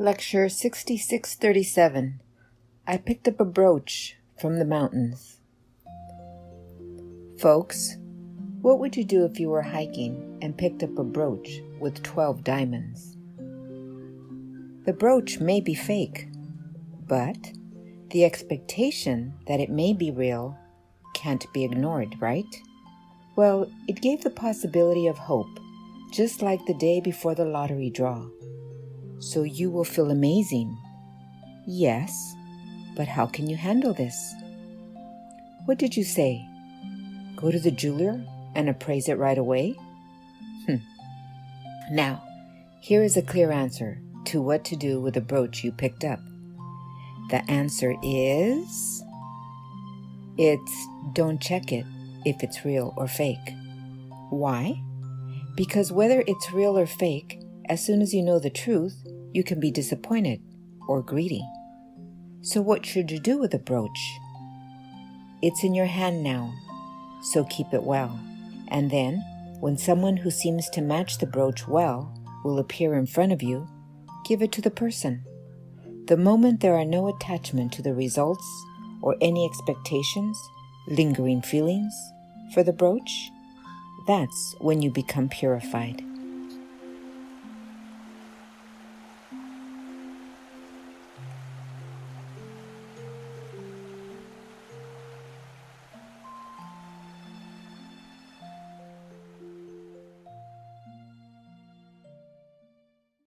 Lecture 6637. I picked up a brooch from the mountains. Folks, what would you do if you were hiking and picked up a brooch with 12 diamonds? The brooch may be fake, but the expectation that it may be real can't be ignored, right? Well, it gave the possibility of hope, just like the day before the lottery draw. So you will feel amazing. Yes, but how can you handle this? What did you say? Go to the jeweler and appraise it right away? Now, here is a clear answer to what to do with the brooch you picked up. The answer is... don't check it if it's real or fake. Why? Because whether it's real or fake, as soon as you know the truth, you can be disappointed or greedy. So what should you do with the brooch? It's in your hand now, so keep it well. And then, when someone who seems to match the brooch well will appear in front of you, give it to the person. The moment there are no attachment to the results or any expectations, lingering feelings for the brooch, that's when you become purified.